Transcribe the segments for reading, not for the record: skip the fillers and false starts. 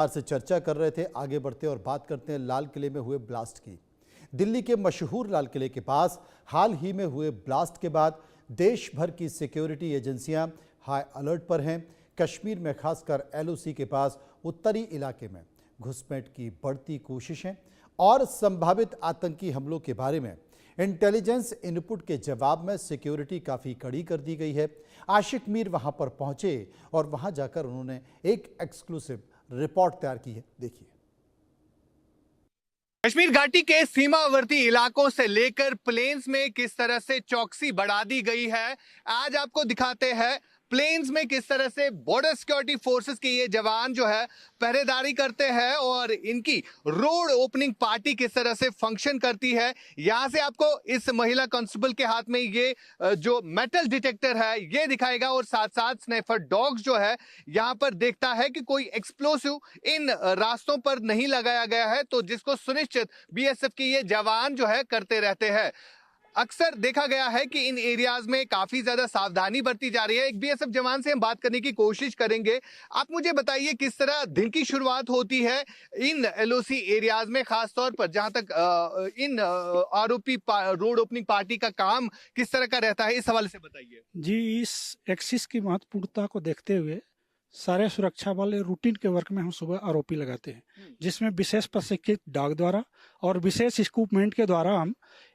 से चर्चा कर रहे थे। आगे बढ़ते और बात करते हैं लाल किले में हुए ब्लास्ट की। दिल्ली के मशहूर लाल किले के पास हाल ही में हुए ब्लास्ट के बाद देश भर की सिक्योरिटी एजेंसियां हाई अलर्ट पर हैं। कश्मीर में खासकर एलओसी के पास उत्तरी इलाके में घुसपैठ की बढ़ती कोशिशें और संभावित आतंकी हमलों के बारे में इंटेलिजेंस इनपुट के जवाब में सिक्योरिटी काफ़ी कड़ी कर दी गई है। आशिक मीर वहां पर पहुंचे और वहां जाकर उन्होंने एक एक्सक्लूसिव रिपोर्ट तैयार की है। देखिए। कश्मीर घाटी के सीमावर्ती इलाकों से लेकर प्लेन्स में किस तरह से चौकसी बढ़ा दी गई है, आज आपको दिखाते हैं। प्लेन्स में किस तरह से बॉर्डर सिक्योरिटी फोर्सेस के ये जवान जो है पहरेदारी करते हैं और इनकी रोड ओपनिंग पार्टी किस तरह से फंक्शन करती है। यहां से आपको इस महिला कांस्टेबल के हाथ में ये जो मेटल डिटेक्टर है ये दिखाएगा और साथ साथ स्नाइपर डॉग्स जो है यहां पर देखता है कि कोई एक्सप्लोसिव इन रास्तों पर नहीं लगाया गया है, तो जिसको सुनिश्चित बीएसएफ के ये जवान जो है करते रहते हैं। अक्सर देखा गया है कि इन एरियाज में काफी ज्यादा सावधानी बरती जा रही है। एक बीएसएफ जवान से हम बात करने की कोशिश करेंगे। आप मुझे बताइए किस तरह दिन की शुरुआत होती है इन एलओसी एरियाज में, खासतौर पर जहां तक इन आरोपी रोड ओपनिंग पार्टी का काम किस तरह का रहता है, इस हवाले से बताइए जी। इस एक्सिस की महत्वपूर्णता को देखते हुए सारे सुरक्षा वाले रूटीन के वर्क में हम सुबह आरोपी लगाते हैं, जिसमें विशेष प्रशिक्षित डॉग द्वारा और विशेष इक्विपमेंट के द्वारा हम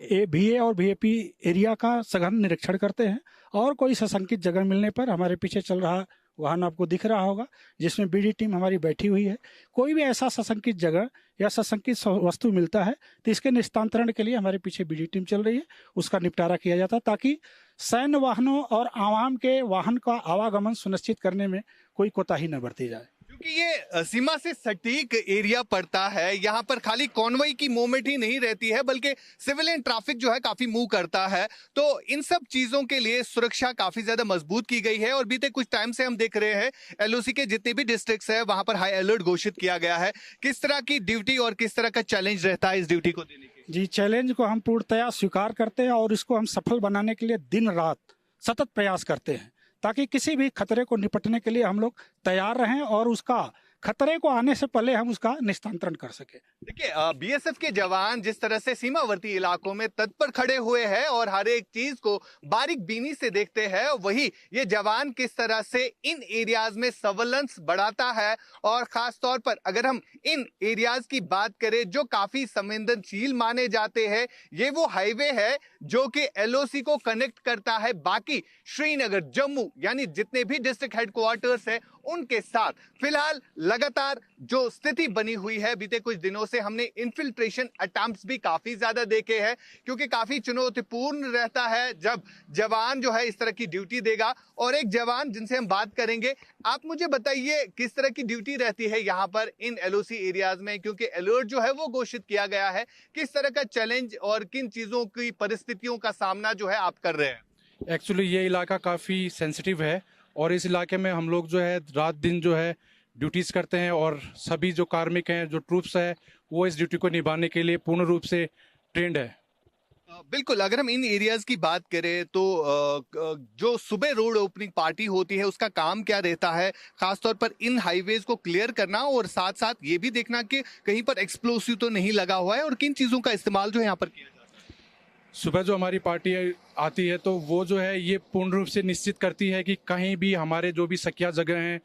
VA और VIP एरिया का सघन निरीक्षण करते हैं। और कोई सशंकित जगह मिलने पर हमारे पीछे चल रहा वाहन आपको दिख रहा होगा जिसमें BD टीम हमारी बैठी हुई है। कोई भी ऐसा सशंकित जगह या सशंकित वस्तु मिलता है तो इसके निस्तांतरण के लिए हमारे पीछे BD टीम चल रही है, उसका निपटारा किया जाता है ताकि सैन्य वाहनों और आवाम के वाहन का आवागमन सुनिश्चित करने में कोई कोताही न बरती जाए। क्योंकि ये सीमा से सटीक एरिया पड़ता है, यहाँ पर खाली कॉन्वॉय की मूवमेंट ही नहीं रहती है बल्कि सिविलियन ट्रैफिक जो है काफी मूव करता है, तो इन सब चीजों के लिए सुरक्षा काफी ज्यादा मजबूत की गई है। और बीते कुछ टाइम से हम देख रहे हैं एलओसी के जितने भी डिस्ट्रिक्ट्स है वहां पर हाई अलर्ट घोषित किया गया है। किस तरह की ड्यूटी और किस तरह का चैलेंज रहता है इस ड्यूटी को देने के? जी, चैलेंज को हम पूर्णतया स्वीकार करते हैं और इसको हम सफल बनाने के लिए दिन रात सतत प्रयास करते हैं ताकि किसी भी खतरे को निपटने के लिए हम लोग तैयार रहें और उसका खतरे को आने से पहले हम उसका निस्तांतरण कर सके। देखिए, बीएसएफ के जवान जिस तरह से सीमावर्ती इलाकों में तत्पर खड़े हुए हैं और हर एक चीज को बारीक बीनी से देखते हैं, वही ये जवान किस तरह से इन एरियाज में सर्वेलेंस बढ़ाता है। और खास तौर पर अगर हम इन एरियाज की बात करें जो काफी संवेदनशील माने जाते हैं, ये वो हाईवे है जो कि एलओसी को कनेक्ट करता है बाकी श्रीनगर, जम्मू यानी जितने भी डिस्ट्रिक्ट हेडक्वार्टर्स है उनके साथ। फिलहाल लगातार जो स्थिति बनी हुई है, बीते कुछ दिनों से हमने इन्फिल्ट्रेशन अटेम्प्ट्स भी काफी ज्यादा देखे हैं, क्योंकि काफी चुनौतीपूर्ण रहता है जब जवान जो है इस तरह की ड्यूटी देगा। और एक जवान जिनसे हम बात करेंगे, आप मुझे बताइए किस तरह की ड्यूटी रहती है यहाँ पर इन एलओसी एरियाज में, क्योंकि अलर्ट जो है वो घोषित किया गया है। किस तरह का चैलेंज और किन चीजों की परिस्थितियों का सामना जो है आप कर रहे हैं? एक्चुअली ये इलाका काफ़ी सेंसिटिव है और इस इलाके में हम लोग जो है रात दिन जो है ड्यूटीज़ करते हैं और सभी जो कार्मिक हैं, जो ट्रूप्स है, वो इस ड्यूटी को निभाने के लिए पूर्ण रूप से ट्रेंड है। बिल्कुल, अगर हम इन एरियाज की बात करें तो जो सुबह रोड ओपनिंग पार्टी होती है उसका काम क्या रहता है? खासतौर पर इन हाईवेज को क्लियर करना और साथ साथ ये भी देखना कि कहीं पर एक्सप्लोसिव तो नहीं लगा हुआ है, और किन चीज़ों का इस्तेमाल जो है यहाँ पर किया जाता है? सुबह जो हमारी पार्टी आती है तो वो जो है ये पूर्ण रूप से निश्चित करती है कि कहीं भी हमारे जो भी सकिया जगह हैं,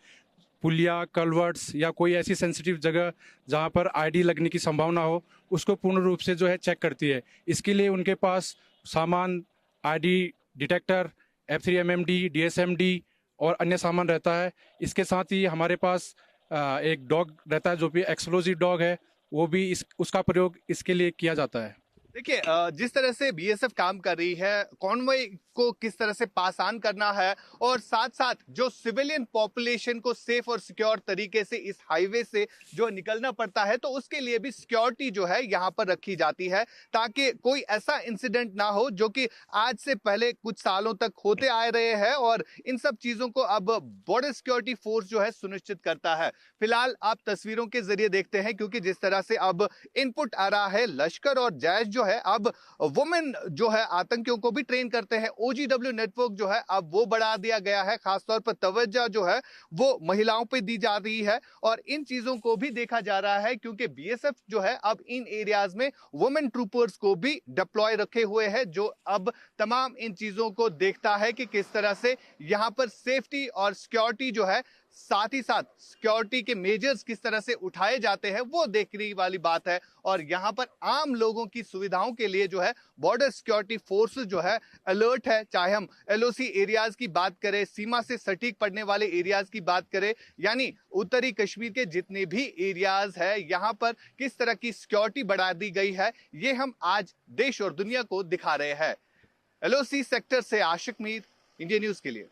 पुलिया, कलवर्ट्स या कोई ऐसी सेंसिटिव जगह जहाँ पर आईडी लगने की संभावना हो, उसको पूर्ण रूप से जो है चेक करती है। इसके लिए उनके पास सामान आईडी डिटेक्टर, F3MMD, DSMD और अन्य सामान रहता है। इसके साथ ही हमारे पास एक डॉग रहता है जो भी एक्सप्लोजिव डॉग है, वो भी उसका प्रयोग इसके लिए किया जाता है। देखिए, जिस तरह से बीएसएफ काम कर रही है, कॉन्वॉय को किस तरह से पास ऑन करना है और साथ साथ जो सिविलियन पॉपुलेशन को सेफ और सिक्योर तरीके से इस हाईवे से जो निकलना पड़ता है, तो उसके लिए भी सिक्योरिटी जो है यहाँ पर रखी जाती है ताकि कोई ऐसा इंसिडेंट ना हो जो कि आज से पहले कुछ सालों तक होते आ रहे हैं। और इन सब चीजों को अब बॉर्डर सिक्योरिटी फोर्स जो है सुनिश्चित करता है। फिलहाल आप तस्वीरों के जरिए देखते हैं, क्योंकि जिस तरह से अब इनपुट आ रहा है, लश्कर और जैश जो है अब वुमेन जो है आतंकियों को भी ट्रेन करते हैं। OGW नेटवर्क जो है अब वो बढ़ा दिया गया है, खासतौर पर तवज्जो जो है वो महिलाओं पे दी जा रही है और इन चीजों को भी देखा जा रहा है क्योंकि BSF जो है अब इन एरियाज में वुमेन ट्रूपर्स को भी डिप्लॉय रखे हुए हैं, जो अब तमाम इन चीजों को देखता है कि किस तरह से यहां पर सेफ्टी और सिक्योरिटी जो है, साथ ही साथ सिक्योरिटी के मेजर्स किस तरह से उठाए जाते हैं, वो देखने वाली बात है। और यहां पर आम लोगों की सुविधाओं के लिए जो है बॉर्डर सिक्योरिटी फोर्सेस जो है अलर्ट है। चाहे हम LOC एरियाज की बात करें, सीमा से सटीक पड़ने वाले एरियाज की बात करें, यानी उत्तरी कश्मीर के जितने भी एरियाज है, यहां पर किस तरह की सिक्योरिटी बढ़ा दी गई है, ये हम आज देश और दुनिया को दिखा रहे हैं। LOC सेक्टर से आशिक मीर, इंडिया न्यूज के लिए।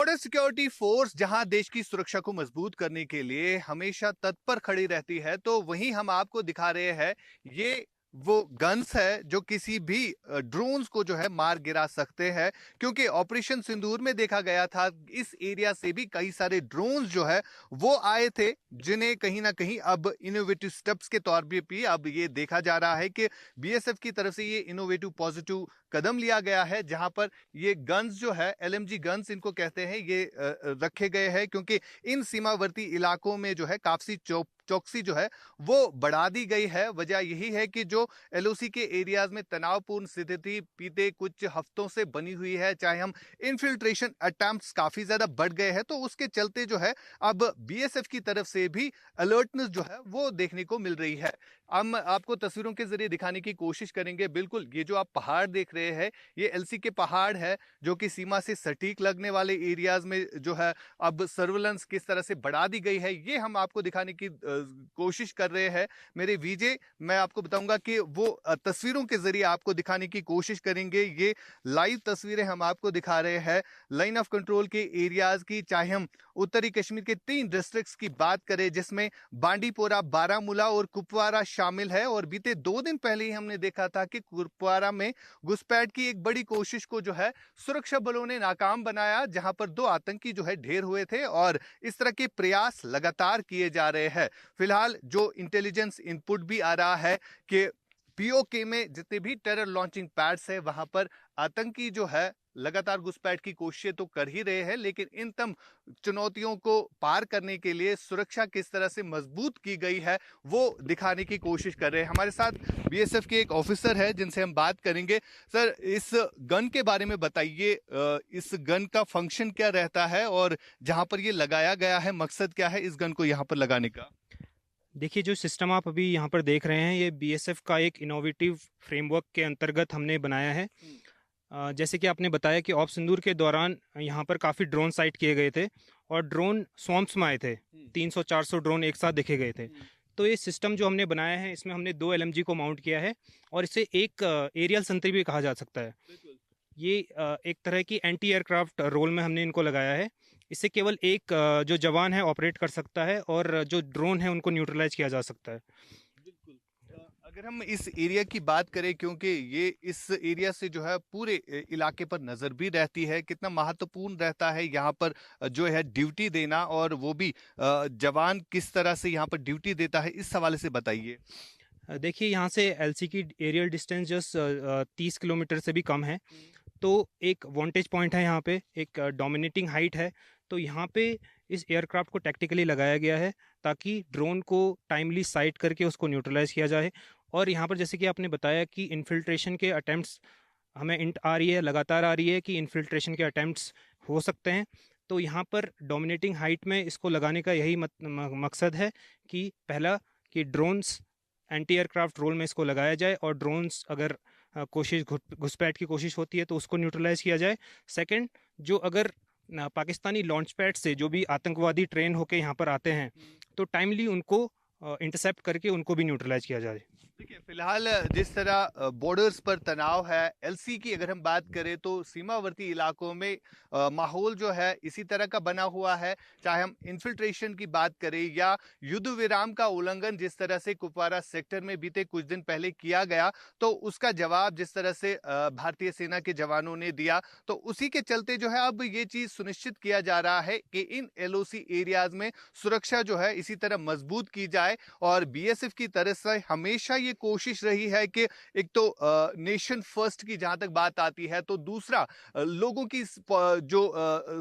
बॉर्डर सिक्योरिटी फोर्स जहां देश की सुरक्षा को मजबूत करने के लिए हमेशा तत्पर खड़ी रहती है, तो वहीं हम आपको दिखा रहे हैं ये वो गन्स है जो किसी भी ड्रोन्स को जो है मार गिरा सकते हैं, क्योंकि ऑपरेशन सिंदूर में देखा गया था इस एरिया से भी कई सारे ड्रोन्स जो है वो आए थे, जिन्हें कहीं ना कहीं अब इनोवेटिव स्टेप्स के तौर पे भी अब ये देखा जा रहा है कि BSF की तरफ से ये इनोवेटिव पॉजिटिव कदम लिया गया है, जहां पर ये गन्स जो है LMG गन्स इनको कहते हैं, ये रखे गए हैं क्योंकि इन सीमावर्ती इलाकों में जो है काफी चौकसी जो है वो बढ़ा दी गई है। वजह यही है कि जो LOC के एरियाज में तनावपूर्ण स्थिति बीते कुछ हफ्तों से बनी हुई है, चाहे हम इन्फिल्ट्रेशन अटेम्प्ट्स काफी ज्यादा बढ़ गए हैं, तो उसके चलते जो है अब BSF की तरफ से भी अलर्टनेस जो है वो देखने को मिल रही है। हम आपको तस्वीरों के जरिए दिखाने की कोशिश करेंगे। बिल्कुल ये जो आप पहाड़ देख रहे हैं ये LC के पहाड़ है, जो कि सीमा से सटीक लगने वाले एरियाज में जो है अब सर्विलेंस किस तरह से बढ़ा दी गई है, ये हम आपको दिखाने की कोशिश कर रहे हैं। मेरे विजय, मैं आपको बताऊंगा कि वो तस्वीरों के जरिए आपको दिखाने की कोशिश करेंगे। ये लाइव तस्वीरें हम आपको दिखा रहे हैं लाइन ऑफ कंट्रोल के एरियाज की। चाहे हम उत्तरी कश्मीर के 3 डिस्ट्रिक्ट्स की बात करें, जिसमें बांडीपोरा, बारामूला और कुपवारा शामिल है, और बीते 2 दिन पहले ही हमने देखा था कि कुपवारा में घुसपैठ की एक बड़ी कोशिश को जो है सुरक्षा बलों ने नाकाम बनाया, जहां पर 2 आतंकी जो है ढेर हुए थे, और इस तरह के प्रयास लगातार किए जा रहे हैं। फिलहाल जो इंटेलिजेंस इनपुट भी आ रहा है कि POK में जितने भी टेरर लॉन्चिंग पैड्स है वहां पर आतंकी जो है लगातार घुसपैठ की कोशिशें तो कर ही रहे हैं, लेकिन इन तम चुनौतियों को पार करने के लिए सुरक्षा किस तरह से मजबूत की गई है वो दिखाने की कोशिश कर रहे हैं। हमारे साथ BSF के एक ऑफिसर है जिनसे हम बात करेंगे। सर, इस गन के बारे में बताइए, इस गन का फंक्शन क्या रहता है और जहां पर ये लगाया गया है मकसद क्या है इस गन को यहाँ पर लगाने का? देखिए, जो सिस्टम आप अभी यहाँ पर देख रहे हैं ये BSF का एक इनोवेटिव फ्रेमवर्क के अंतर्गत हमने बनाया है। जैसे कि आपने बताया कि ऑप सिंदूर के दौरान यहाँ पर काफ़ी ड्रोन साइट किए गए थे और ड्रोन स्वॉम्प्स में आए थे। 300-400 ड्रोन एक साथ देखे गए थे। तो ये सिस्टम जो हमने बनाया है इसमें हमने 2 LMG को माउंट किया है और इसे एक एरियल संतरी भी कहा जा सकता है। ये एक तरह की एंटी एयरक्राफ्ट रोल में हमने इनको लगाया है। इससे केवल एक जो जवान है ऑपरेट कर सकता है और जो ड्रोन है उनको न्यूट्रलाइज किया जा सकता है। अगर हम इस एरिया की बात करें, क्योंकि ये इस एरिया से जो है पूरे इलाके पर नजर भी रहती है, कितना महत्वपूर्ण रहता है यहाँ पर जो है ड्यूटी देना, और वो भी जवान किस तरह से यहाँ पर ड्यूटी देता है, इस हवाले से बताइए। देखिए, यहाँ से LC की एरियल डिस्टेंस जस्ट 30 किलोमीटर से भी कम है, तो एक वॉन्टेज पॉइंट है यहाँ पे, एक डोमिनेटिंग हाइट है। तो यहाँ पे इस एयरक्राफ्ट को टैक्टिकली लगाया गया है ताकि ड्रोन को टाइमली साइट करके उसको न्यूट्रलाइज किया जाए। और यहाँ पर जैसे कि आपने बताया कि इन्फिल्ट्रेशन के अटैम्प्ट्स हमें इंट आ रही है, लगातार आ रही है कि इन्फिल्ट्रेशन के अटैम्प्ट्स हो सकते हैं। तो यहाँ पर डोमिनेटिंग हाइट में इसको लगाने का यही मकसद है कि पहला कि ड्रोन्स एंटी एयरक्राफ्ट रोल में इसको लगाया जाए और ड्रोन्स अगर कोशिश घुसपैठ की कोशिश होती है तो उसको न्यूट्रलाइज किया जाए। सेकंड, जो अगर पाकिस्तानी लॉन्च पैड से जो भी आतंकवादी ट्रेन होकर यहाँ पर आते हैं तो टाइमली उनको इंटरसेप्ट करके उनको भी न्यूट्रलाइज किया जाए। देखिए, फिलहाल जिस तरह बॉर्डर्स पर तनाव है, LC की अगर हम बात करें तो सीमावर्ती इलाकों में माहौल जो है इसी तरह का बना हुआ है। चाहे हम इन्फिल्ट्रेशन की बात करें या युद्ध विराम का उल्लंघन जिस तरह से कुपवारा सेक्टर में बीते कुछ दिन पहले किया गया, तो उसका जवाब जिस तरह से भारतीय सेना के जवानों ने दिया, तो उसी के चलते जो है अब ये चीज सुनिश्चित किया जा रहा है कि इन LOC एरियाज में सुरक्षा जो है इसी तरह मजबूत की जाए। और BSF की तरफ से हमेशा ये कोशिश रही है कि एक तो नेशन फर्स्ट की जहां तक बात आती है, तो दूसरा लोगों की जो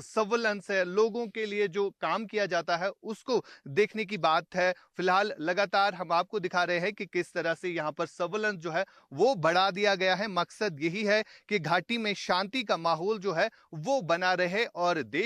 सर्विलेंस है, लोगों के लिए जो काम किया जाता है उसको देखने की बात है। फिलहाल लगातार हम आपको दिखा रहे हैं कि किस तरह से यहाँ पर सर्विलेंस जो है वो बढ़ा दिया गया है। मकसद यही है कि घाटी में शांति का माहौल जो है वो बना रहे और देश